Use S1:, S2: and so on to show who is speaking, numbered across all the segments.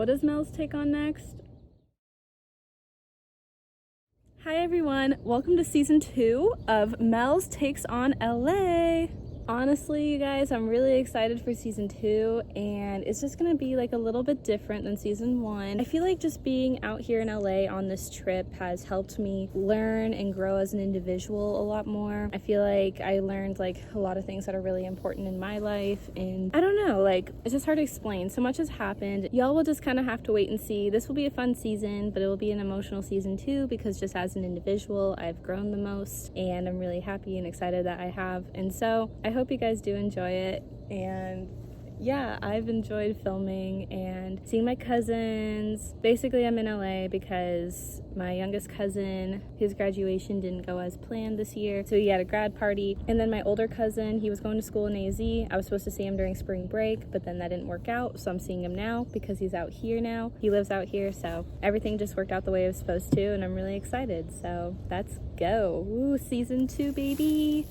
S1: what does Mels take on next? Hi everyone, welcome to season 2 of Mels Takes on LA. Honestly, you guys, I'm really excited for season 2, and it's just gonna be like a little bit different than season 1. I feel like just being out here in LA on this trip has helped me learn and grow as an individual a lot more. I feel like I learned like a lot of things that are really important in my life, and I don't know, like it's just hard to explain. So much has happened. Y'all will just kind of have to wait and see. This will be a fun season, but it will be an emotional season too, because just as an individual, I've grown the most, and I'm really happy and excited that I have. And so I hope you guys do enjoy it. And yeah, I've enjoyed filming and seeing my cousins. Basically, I'm in LA because my youngest cousin, his graduation didn't go as planned this year, so he had a grad party. And then my older cousin, he was going to school in AZ. I was supposed to see him during spring break, but then that didn't work out, so I'm seeing him now because he's out here now. He lives out here, so everything just worked out the way it was supposed to, and I'm really excited. So let's go. Woo, season 2, baby.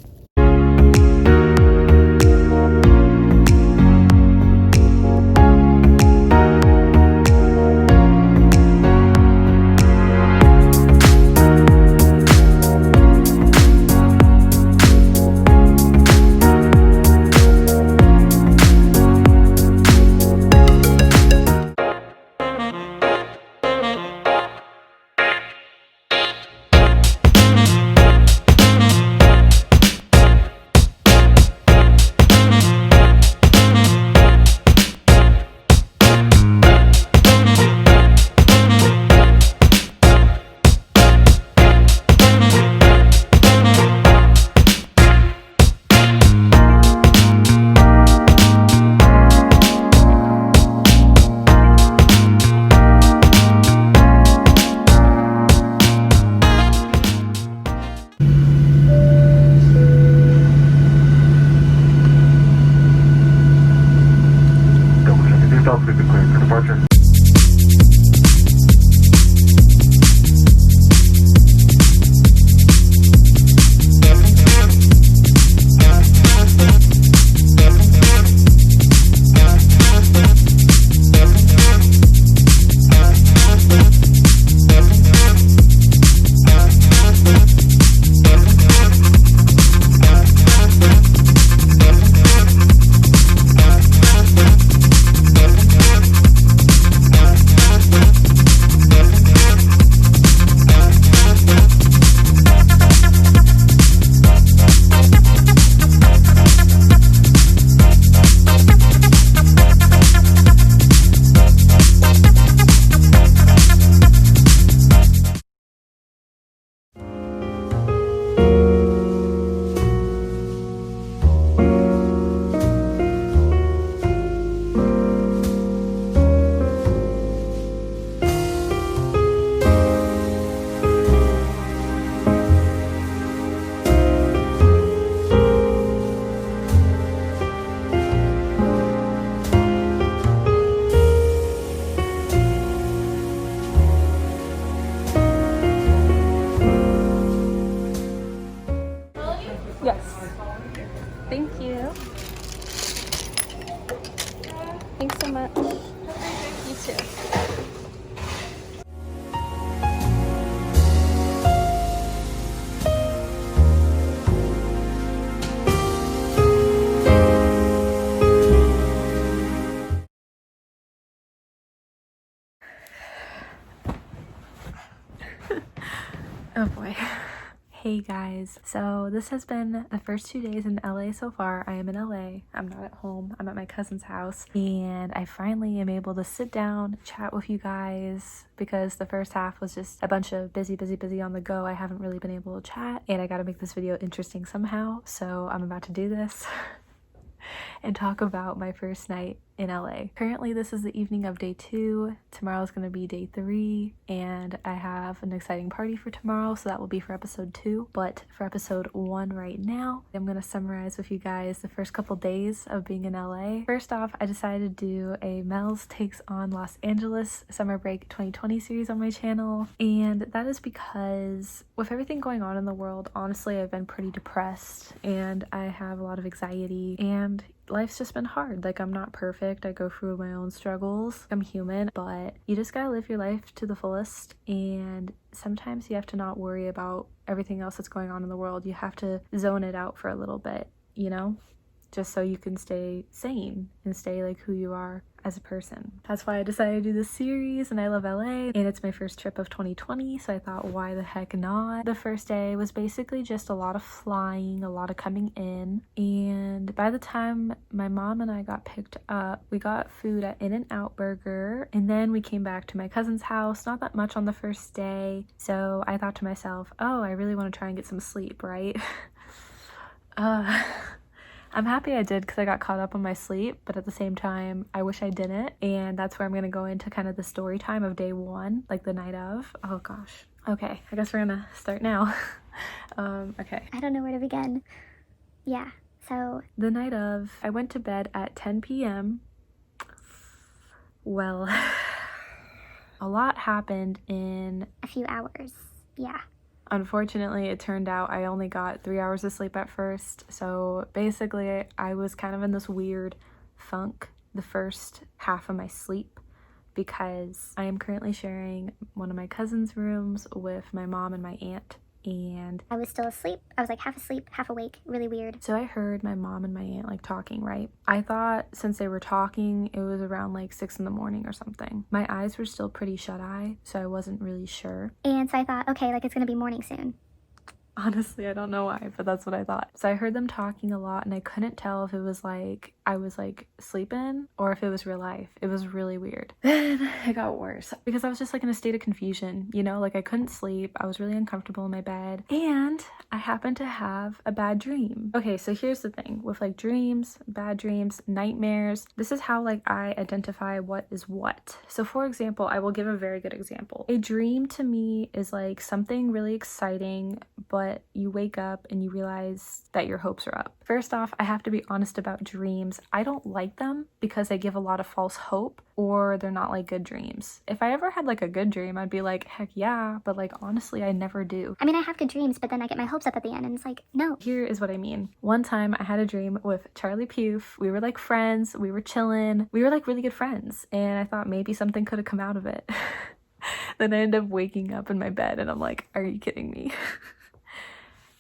S1: Yes. Thank you. Thanks so much. You too. Oh boy. Hey guys, so this has been the first 2 days in LA so far. I am in LA. I'm not at home. I'm at my cousin's house, and I finally am able to sit down, chat with you guys, because the first half was just a bunch of busy on the go. I haven't really been able to chat, and I gotta make this video interesting somehow, so I'm about to do this and talk about my first night in LA. Currently, this is the evening of day 2. Tomorrow is going to be day 3, and I have an exciting party for tomorrow, so that will be for episode 2. But for episode 1 right now, I'm going to summarize with you guys the first couple days of being in LA. First off, I decided to do a Mels Takes on Los Angeles Summer Break 2020 series on my channel, and that is because with everything going on in the world, honestly, I've been pretty depressed, and I have a lot of anxiety, and life's just been hard. Like, I'm not perfect. I go through my own struggles. I'm human, but you just gotta live your life to the fullest. And sometimes you have to not worry about everything else that's going on in the world. You have to zone it out for a little bit, you know? Just so you can stay sane and stay like who you are as a person. That's why I decided to do this series, and I love LA, and it's my first trip of 2020, so I thought, why the heck not? The first day was basically just a lot of flying, a lot of coming in, and by the time my mom and I got picked up, we got food at In-N-Out Burger, and then we came back to my cousin's house. Not that much on the first day, so I thought to myself, oh, I really want to try and get some sleep, right? I'm happy I did because I got caught up on my sleep, but at the same time, I wish I didn't. And that's where I'm going to go into kind of the story time of day one, like the night of. Oh gosh. Okay, I guess we're gonna start now. Okay.
S2: I don't know where to begin. Yeah, so
S1: the night of, I went to bed at 10 p.m. Well, a lot happened in
S2: a few hours. Yeah.
S1: Unfortunately, it turned out I only got 3 hours of sleep at first, so basically I was kind of in this weird funk the first half of my sleep because I am currently sharing one of my cousin's rooms with my mom and my aunt, and
S2: I was still asleep. I was like half asleep, half awake, really weird.
S1: So I heard my mom and my aunt like talking, right? I thought since they were talking, it was around like 6 in the morning or something. My eyes were still pretty shut-eye, so I wasn't really sure.
S2: And so I thought, okay, like it's gonna be morning soon.
S1: Honestly, I don't know why, but that's what I thought. So I heard them talking a lot, and I couldn't tell if it was like I was like sleeping or if it was real life. It was really weird. Then it got worse because I was just like in a state of confusion, you know, like I couldn't sleep. I was really uncomfortable in my bed, and I happened to have a bad dream. Okay, so here's the thing with like dreams, bad dreams, nightmares. This is how like I identify what is what. So for example, I will give a very good example. A dream to me is like something really exciting, but you wake up and you realize that your hopes are up. First off, I have to be honest about dreams. I don't like them because they give a lot of false hope, or they're not like good dreams. If I ever had like a good dream, I'd be like, heck yeah, but like honestly, I never do.
S2: I mean, I have good dreams, but then I get my hopes up at the end and it's like, no.
S1: Here is what I mean. One time I had a dream with Charlie Pugh. We were like friends, we were chilling, we were like really good friends, and I thought maybe something could have come out of it. Then I ended up waking up in my bed and I'm like, are you kidding me?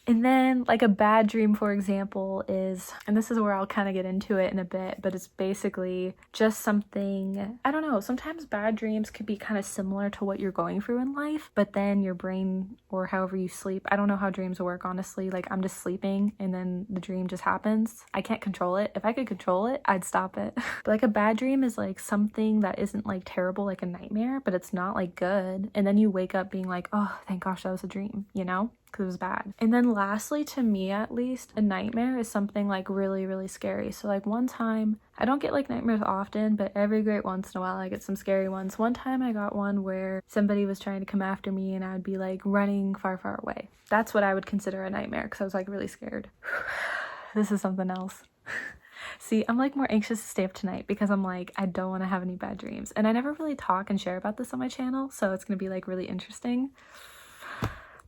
S1: And then like a bad dream, for example, is, and this is where I'll kind of get into it in a bit, but it's basically just something, I don't know, sometimes bad dreams could be kind of similar to what you're going through in life, but then your brain, or however you sleep, I don't know how dreams work, honestly. Like I'm just sleeping and then the dream just happens. I can't control it. If I could control it, I'd stop it. But like a bad dream is like something that isn't like terrible, like a nightmare, but it's not like good. And then you wake up being like, oh, thank gosh, that was a dream, you know? Because it was bad. And then lastly, to me at least, a nightmare is something like really, really scary. So like one time, I don't get like nightmares often, but every great once in a while I get some scary ones. One time I got one where somebody was trying to come after me and I would be like running far, far away. That's what I would consider a nightmare because I was like really scared. This is something else. See, I'm like more anxious to stay up tonight because I'm like, I don't want to have any bad dreams. And I never really talk and share about this on my channel, so it's going to be like really interesting.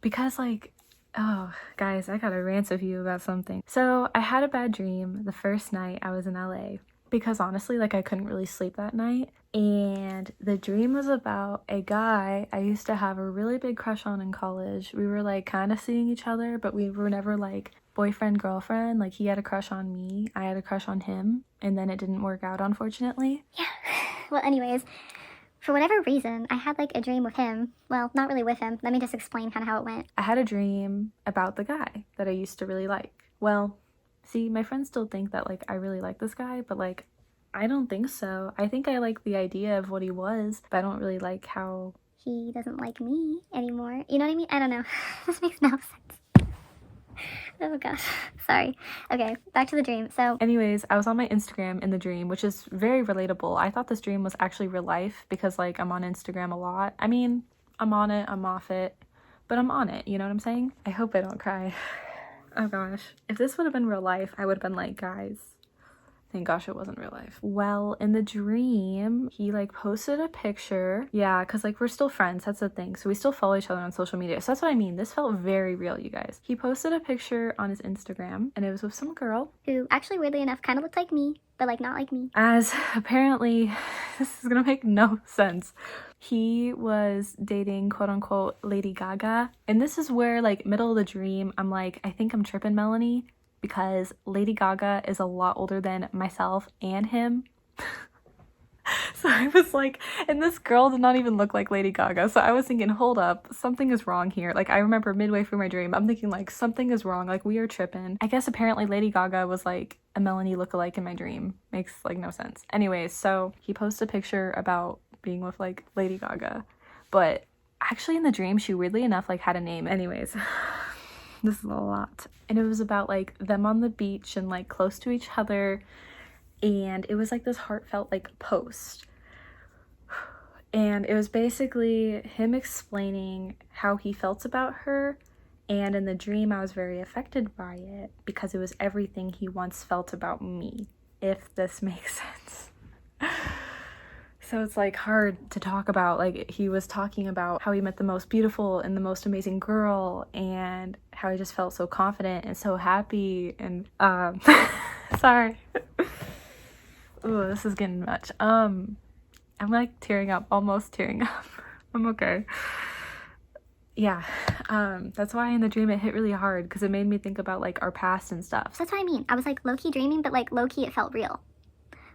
S1: Because like, oh guys, I gotta rant with you about something. So I had a bad dream the first night I was in LA because honestly, like I couldn't really sleep that night. And the dream was about a guy I used to have a really big crush on in college. We were like kind of seeing each other, but we were never like boyfriend, girlfriend. Like he had a crush on me, I had a crush on him, and then it didn't work out, unfortunately.
S2: Yeah, well anyways, for whatever reason, I had like a dream with him. Well, not really with him. Let me just explain kind of how it went.
S1: I had a dream about the guy that I used to really like. Well, see, my friends still think that like I really like this guy, but like I don't think so. I think I like the idea of what he was, but I don't really like how
S2: he doesn't like me anymore. You know what I mean? I don't know. This makes no sense. Oh gosh, sorry. Okay, back to the dream. So
S1: anyways, I was on my Instagram in the dream, which is very relatable. I thought this dream was actually real life because like I'm on Instagram a lot. I mean, I'm on it, I'm off it, but I'm on it, you know what I'm saying? I hope I don't cry. Oh gosh. If this would have been real life, I would have been like, guys, Thank gosh it wasn't real life. Well, in the dream, he like posted a picture. Yeah, because like we're still friends. That's the thing. So we still follow each other on social media. So that's what I mean. This felt very real, you guys. He posted a picture on his Instagram and it was with some girl
S2: who actually, weirdly enough, kind of looked like me, but like not like me.
S1: As apparently, this is gonna make no sense. He was dating quote unquote Lady Gaga. And this is where like middle of the dream, I'm like, I think I'm tripping, Melanie, because Lady Gaga is a lot older than myself and him. So I was like, and this girl did not even look like Lady Gaga. So I was thinking, hold up, something is wrong here. Like I remember midway through my dream, I'm thinking like something is wrong. Like we are tripping. I guess apparently Lady Gaga was like a Melanie lookalike in my dream. Makes like no sense. Anyways, so he posted a picture about being with like Lady Gaga. But actually in the dream, she weirdly enough like had a name. Anyways, this is a lot. And it was about like them on the beach and like close to each other. And it was like this heartfelt like post. And it was basically him explaining how he felt about her. And in the dream, I was very affected by it because it was everything he once felt about me, if this makes sense. So it's like hard to talk about. Like he was talking about how he met the most beautiful and the most amazing girl and how he just felt so confident and so happy. And sorry. Ooh, this is getting much. I'm like tearing up, almost tearing up. I'm okay. Yeah, that's why in the dream it hit really hard because it made me think about like our past and stuff.
S2: So that's what I mean. I was like low-key dreaming, but like low-key it felt real.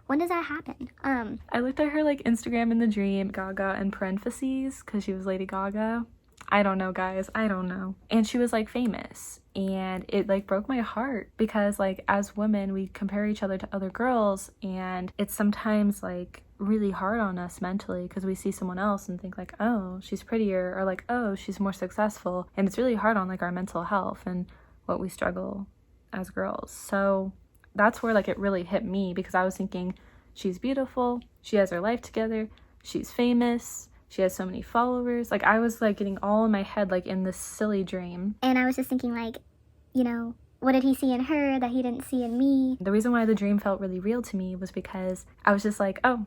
S2: When does that happen?
S1: I looked at her like Instagram in the dream, Gaga in parentheses, because she was Lady Gaga. I don't know, guys. I don't know. And she was like famous. And it like broke my heart because like as women, we compare each other to other girls. And it's sometimes like really hard on us mentally because we see someone else and think like, oh, she's prettier, or like, oh, she's more successful. And it's really hard on like our mental health and what we struggle as girls. So that's where like it really hit me because I was thinking she's beautiful. She has her life together. She's famous. She has so many followers. Like I was like getting all in my head like in this silly dream.
S2: And I was just thinking like, you know, what did he see in her that he didn't see in me?
S1: The reason why the dream felt really real to me was because I was just like, oh,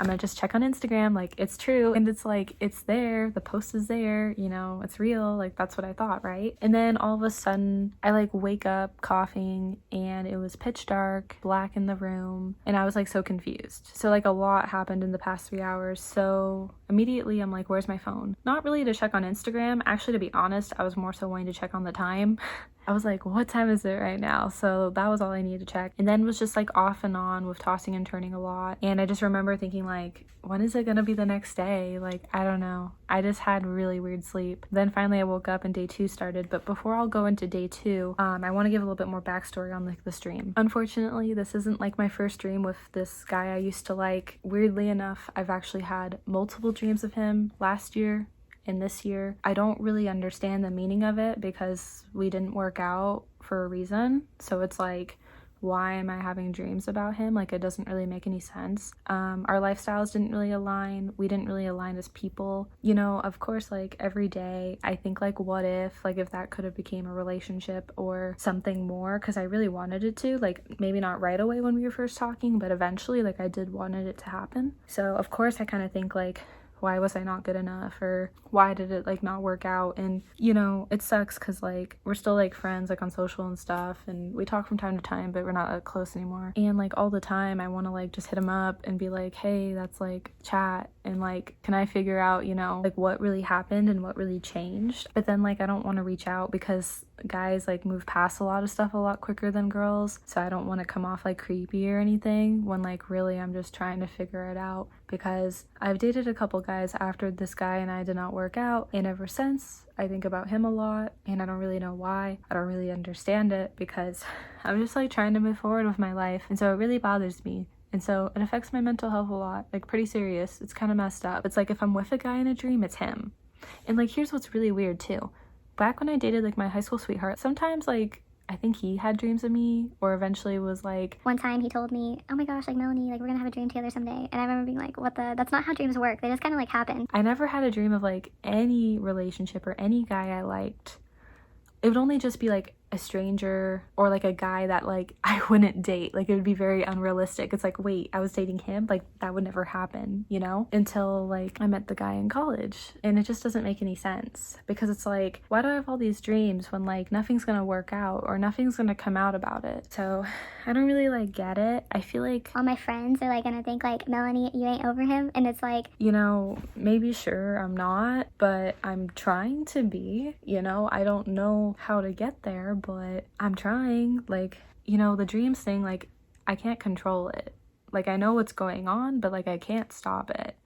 S1: I'm gonna just check on Instagram, like it's true, and it's like it's there, the post is there, you know, it's real, like that's what I thought, right? And then all of a sudden I like wake up coughing and it was pitch dark, black in the room, and I was like so confused. So like a lot happened in the past 3 hours. So immediately I'm like, where's my phone? Not really to check on Instagram, actually, to be honest, I was more so wanting to check on the time. I was like, what time is it right now? So that was all I needed to check. And then was just like off and on with tossing and turning a lot. And I just remember thinking like, when is it gonna be the next day? Like, I don't know. I just had really weird sleep. Then finally I woke up and day 2 started. But before I'll go into day 2, I want to give a little bit more backstory on like this dream. Unfortunately, this isn't like my first dream with this guy I used to like. Weirdly enough, I've actually had multiple dreams of him last year. And this year, I don't really understand the meaning of it because we didn't work out for a reason. So it's like, why am I having dreams about him? Like, it doesn't really make any sense. Our lifestyles didn't really align. We didn't really align as people. You know, of course, like every day I think like, what if that could have became a relationship or something more? Because I really wanted it to, like maybe not right away when we were first talking, but eventually like I did wanted it to happen. So of course I kind of think like, why was I not good enough, or why did it like not work out? And you know, it sucks because like we're still like friends like on social and stuff, and we talk from time to time, but we're not that close anymore. And like all the time I want to like just hit him up and be like, hey, that's like chat, and like can I figure out, you know, like what really happened and what really changed. But then like I don't want to reach out because guys like move past a lot of stuff a lot quicker than girls, so I don't want to come off like creepy or anything when like really I'm just trying to figure it out. Because I've dated a couple guys after this guy and I did not work out, and ever since I think about him a lot, and I don't really know why. I don't really understand it because I'm just like trying to move forward with my life, and so it really bothers me. And so it affects my mental health a lot, like pretty serious. It's kind of messed up. It's like if I'm with a guy in a dream, it's him. And like here's what's really weird too. Back when I dated like my high school sweetheart, sometimes like I think he had dreams of me, or eventually was like,
S2: one time he told me, oh my gosh, like Melanie, like we're gonna have a dream together someday. And I remember being like, that's not how dreams work. They just kind of like happen.
S1: I never had a dream of like any relationship or any guy I liked. It would only just be like a stranger or like a guy that like I wouldn't date. Like it would be very unrealistic. It's like, wait, I was dating him? Like that would never happen, you know? Until like I met the guy in college. And it just doesn't make any sense because it's like, why do I have all these dreams when like nothing's gonna work out or nothing's gonna come out about it? So I don't really like get it. I feel like
S2: all my friends are like gonna think like, Melanie, you ain't over him. And it's like,
S1: you know, maybe sure I'm not, but I'm trying to be, you know? I don't know how to get there, but I'm trying. Like, you know, the dreams thing, like I can't control it. Like I know what's going on, but like I can't stop it,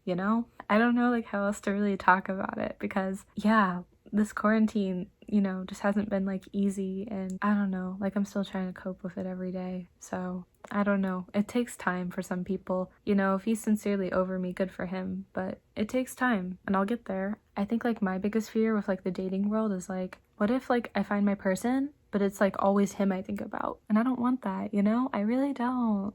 S1: you know? I don't know like how else to really talk about it because yeah, this quarantine, you know, just hasn't been like easy, and I don't know, like I'm still trying to cope with it every day. So I don't know, it takes time for some people, you know. If he's sincerely over me, good for him, but it takes time and I'll get there. I think like my biggest fear with like the dating world is like, what if like I find my person but it's like always him I think about, and I don't want that, you know? I really don't.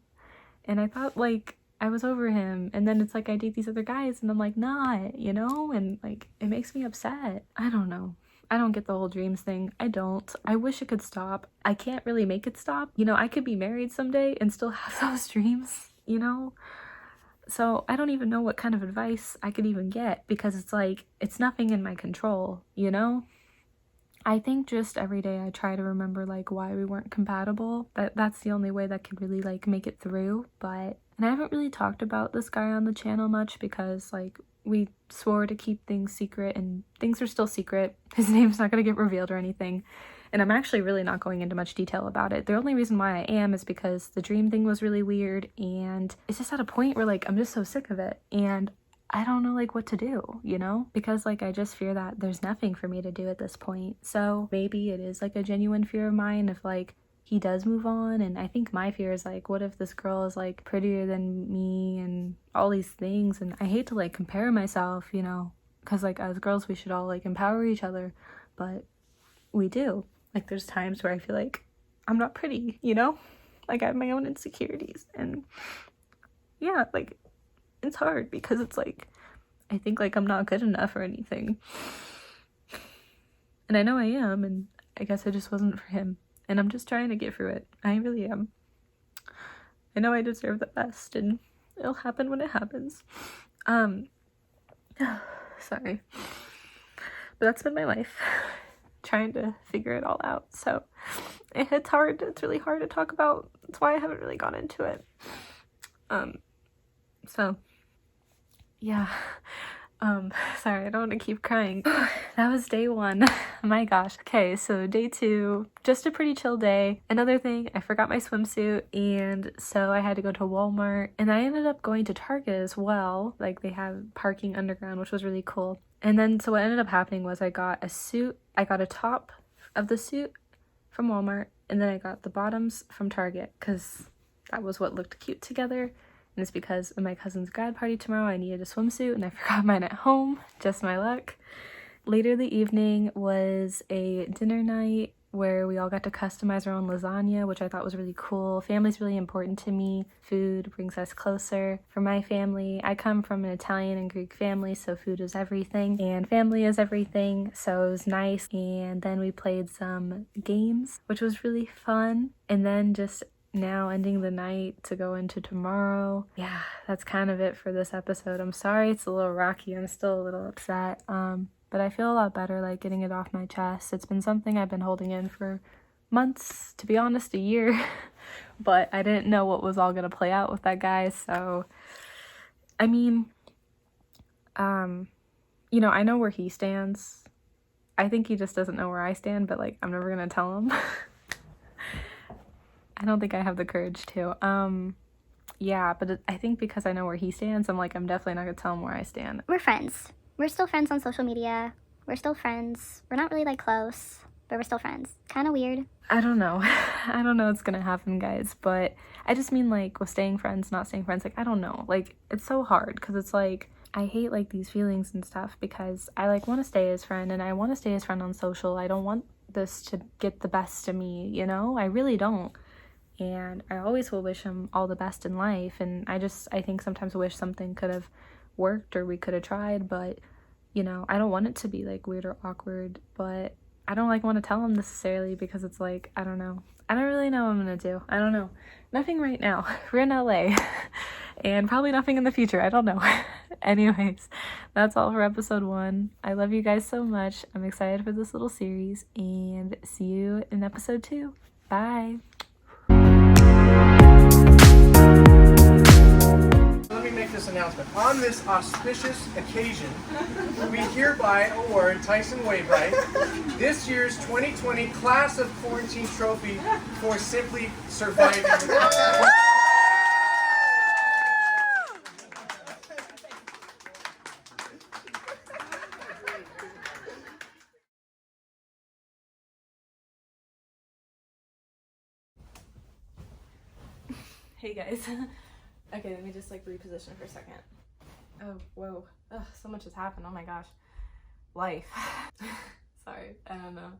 S1: And I thought like I was over him, and then it's like I date these other guys and I'm like not, you know? And like it makes me upset. I don't know, I don't get the whole dreams thing. I don't. I wish it could stop. I can't really make it stop. You know, I could be married someday and still have those dreams, you know? So I don't even know what kind of advice I could even get because it's like, it's nothing in my control, you know? I think just every day I try to remember like why we weren't compatible. That's the only way that could really like make it through. But, and I haven't really talked about this guy on the channel much because like we swore to keep things secret and things are still secret. His name's not gonna get revealed or anything. And I'm actually really not going into much detail about it. The only reason why I am is because the dream thing was really weird, and it's just at a point where like I'm just so sick of it and I don't know like what to do, you know? Because like I just fear that there's nothing for me to do at this point. So maybe it is like a genuine fear of mine if like he does move on. And I think my fear is like, what if this girl is like prettier than me and all these things? And I hate to like compare myself, you know, because like as girls we should all like empower each other, but we do. Like there's times where I feel like I'm not pretty, you know? Like I have my own insecurities, and yeah, like it's hard because it's like I think like I'm not good enough or anything. And I know I am, and I guess I just wasn't for him. And I'm just trying to get through it. I really am. I know I deserve the best, and it'll happen when it happens. Sorry. But that's been my life. Trying to figure it all out. So it's hard. It's really hard to talk about. That's why I haven't really gone into it. So yeah. Sorry, I don't want to keep crying. That was day 1. My gosh. Okay, so day 2, just a pretty chill day. Another thing, I forgot my swimsuit, and so I had to go to Walmart, and I ended up going to Target as well. Like they have parking underground, which was really cool. And then so what ended up happening was I got a top of the suit from Walmart, and then I got the bottoms from Target because that was what looked cute together. And it's because of my cousin's grad party tomorrow. I needed a swimsuit and I forgot mine at home. Just my luck. Later the evening was a dinner night where we all got to customize our own lasagna, which I thought was really cool. Family's really important to me. Food brings us closer. For my family, I come from an Italian and Greek family, so food is everything and family is everything. So it was nice. And then we played some games, which was really fun. And then just now ending the night to go into tomorrow. Yeah, that's kind of it for this episode. I'm sorry it's a little rocky. I'm still a little upset. But I feel a lot better like getting it off my chest. It's been something I've been holding in for months, to be honest, a year. But I didn't know what was all gonna play out with that guy. So I mean, you know, I know where he stands. I think he just doesn't know where I stand, but like I'm never gonna tell him. I don't think I have the courage to. Yeah, but I think because I know where he stands, I'm definitely not gonna tell him where I stand.
S2: we're friends. We're still friends on social media. We're still friends. We're not really like close, but we're still friends. Kind of weird.
S1: I don't know. I don't know what's gonna happen, guys, but I just mean like with staying friends, not staying friends. Like, I don't know. Like, it's so hard because it's like, I hate like these feelings and stuff because I like want to stay his friend and I want to stay his friend on social. I don't want this to get the best of me, you know? I really don't. And I always will wish him all the best in life. And I think sometimes wish something could have worked or we could have tried, but you know, I don't want it to be like weird or awkward, but I don't like want to tell him necessarily because it's like, I don't know. I don't really know what I'm gonna do. I don't know. Nothing right now. We're in LA and probably nothing in the future. I don't know. Anyways, that's all for episode 1. I love you guys so much. I'm excited for this little series and see you in episode 2. Bye.
S3: Let me make this announcement. On this auspicious occasion, we hereby award Tyson Wainwright this year's 2020 Class of Quarantine Trophy for simply surviving the pandemic.
S1: Hey guys. Okay, let me just like reposition for a second. Oh, whoa. Ugh, so much has happened. Oh my gosh. Life. Sorry, I don't know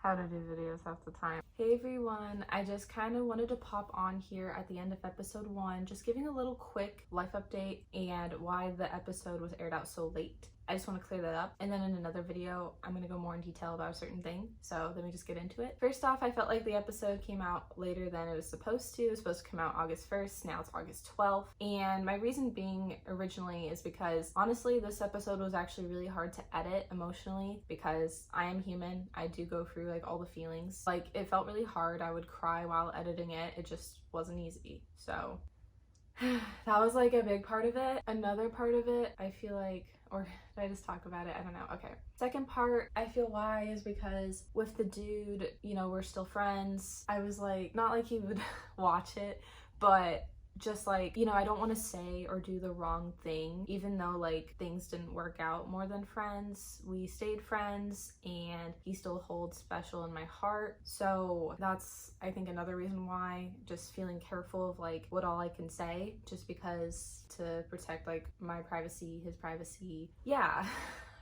S1: how to do videos half the time. Hey everyone, I just kind of wanted to pop on here at the end of episode 1, just giving a little quick life update and why the episode was aired out so late. I just want to clear that up, and then in another video I'm going to go more in detail about a certain thing, so let me just get into it. First off, I felt like the episode came out later than it was supposed to. It was supposed to come out August 1st, now it's August 12th, and my reason being originally is because honestly this episode was actually really hard to edit emotionally because I am human. I do go through like all the feelings. Like it felt really hard. I would cry while editing it. It just wasn't easy. So that was like a big part of it. Another part of it, I feel like, or did I just talk about it? I don't know. Okay. Second part, I feel why is because with the dude, you know, we're still friends. I was like, not like he would watch it, but just like, you know, I don't want to say or do the wrong thing, even though like things didn't work out more than friends. We stayed friends and he still holds special in my heart. So that's, I think, another reason why, just feeling careful of like what all I can say, just because to protect like my privacy, his privacy. Yeah.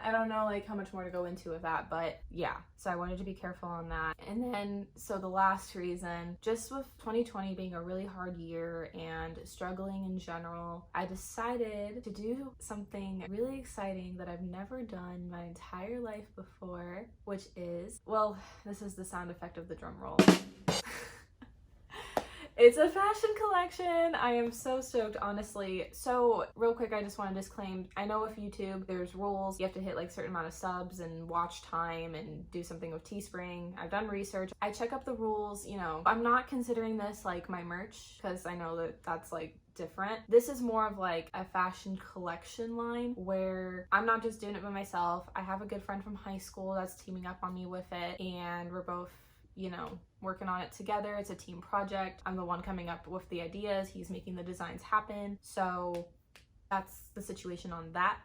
S1: I don't know like how much more to go into with that, but yeah, so I wanted to be careful on that. And then so the last reason, just with 2020 being a really hard year and struggling in general, I decided to do something really exciting that I've never done my entire life before, which is, well, this is the sound effect of the drum roll. It's a fashion collection. I am so stoked, honestly. So real quick, I just want to disclaim, I know with YouTube there's rules. You have to hit like certain amount of subs and watch time and do something with Teespring. I've done research. I check up the rules, you know. I'm not considering this like my merch because I know that that's like different. This is more of like a fashion collection line where I'm not just doing it by myself. I have a good friend from high school that's teaming up on me with it, and we're both, you know, working on it together. It's a team project. I'm the one coming up with the ideas. He's making the designs happen. So that's the situation on that,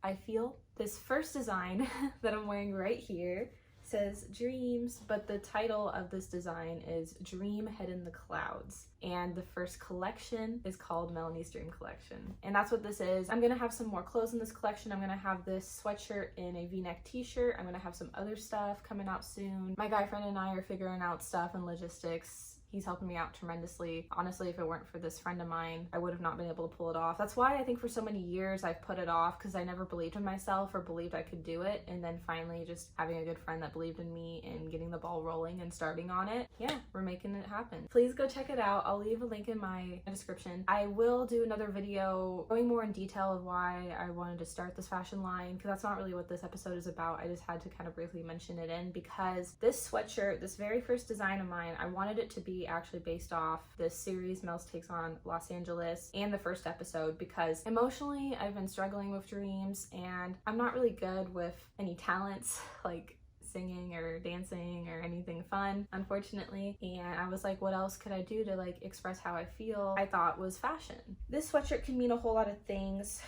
S1: I feel. This first design that I'm wearing right here says dreams, but the title of this design is Dream Head in the Clouds. And the first collection is called Melanie's Dream Collection. And that's what this is. I'm gonna have some more clothes in this collection. I'm gonna have this sweatshirt in a v-neck t-shirt. I'm gonna have some other stuff coming out soon. My guy friend and I are figuring out stuff and logistics. He's helping me out tremendously. Honestly, if it weren't for this friend of mine, I would have not been able to pull it off. That's why I think for so many years I've put it off, because I never believed in myself or believed I could do it. And then finally just having a good friend that believed in me and getting the ball rolling and starting on it. Yeah, we're making it happen. Please go check it out. I'll leave a link in my description. I will do another video going more in detail of why I wanted to start this fashion line, because that's not really what this episode is about. I just had to kind of briefly mention it in because this sweatshirt, this very first design of mine, I wanted it to be actually based off this series Mels Takes on Los Angeles and the first episode, because emotionally I've been struggling with dreams and I'm not really good with any talents like singing or dancing or anything fun, unfortunately. And I was like, what else could I do to like express how I feel? I thought was fashion. This sweatshirt can mean a whole lot of things.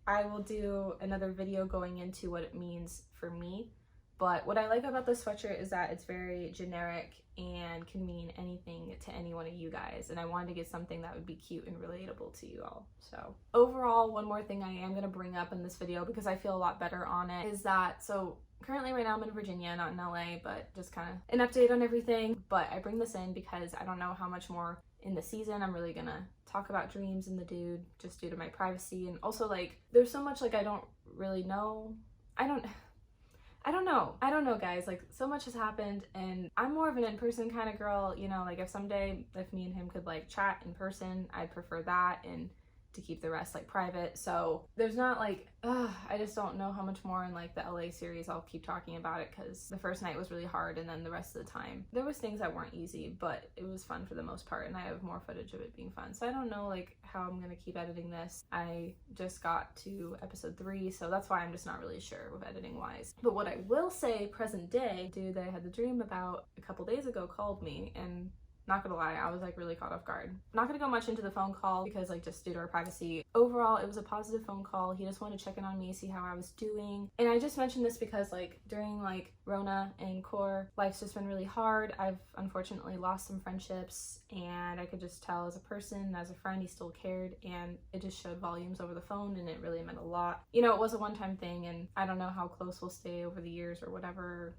S1: I will do another video going into what it means for me. But what I like about this sweatshirt is that it's very generic and can mean anything to any one of you guys. And I wanted to get something that would be cute and relatable to you all. So overall, one more thing I am going to bring up in this video, because I feel a lot better on it, is that, so currently right now I'm in Virginia, not in LA, but just kind of an update on everything. But I bring this in because I don't know how much more in the season I'm really gonna talk about dreams and the dude, just due to my privacy. And also like there's so much like I don't really know. I I don't know guys, like so much has happened and I'm more of an in-person kind of girl, you know, like if someday if me and him could like chat in person, I'd prefer that and to keep the rest like private. So there's not like I just don't know how much more in like the LA series I'll keep talking about it, because the first night was really hard and then the rest of the time there was things that weren't easy, but it was fun for the most part and I have more footage of it being fun. So I don't know like how I'm gonna keep editing this. I just got to episode 3, so that's why I'm just not really sure with editing wise. But what I will say, present day, dude that I had the dream about a couple days ago called me, and not gonna lie, I was like really caught off guard. Not gonna go much into the phone call because like just due to our privacy. Overall, it was a positive phone call. He just wanted to check in on me, see how I was doing. And I just mentioned this because like during like Rona and core, life's just been really hard. I've unfortunately lost some friendships and I could just tell as a person, as a friend, he still cared, and it just showed volumes over the phone and it really meant a lot. You know, it was a one-time thing and I don't know how close we'll stay over the years or whatever.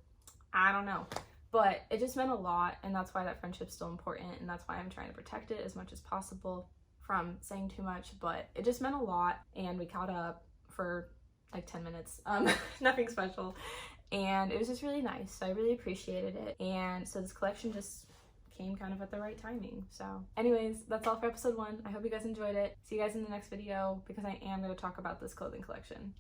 S1: I don't know. But it just meant a lot, and that's why that friendship's still important, and that's why I'm trying to protect it as much as possible from saying too much. But it just meant a lot, and we caught up for like 10 minutes, nothing special, and it was just really nice. So I really appreciated it, and so this collection just came kind of at the right timing. So anyways, that's all for episode 1. I hope you guys enjoyed it. See you guys in the next video, because I am going to talk about this clothing collection.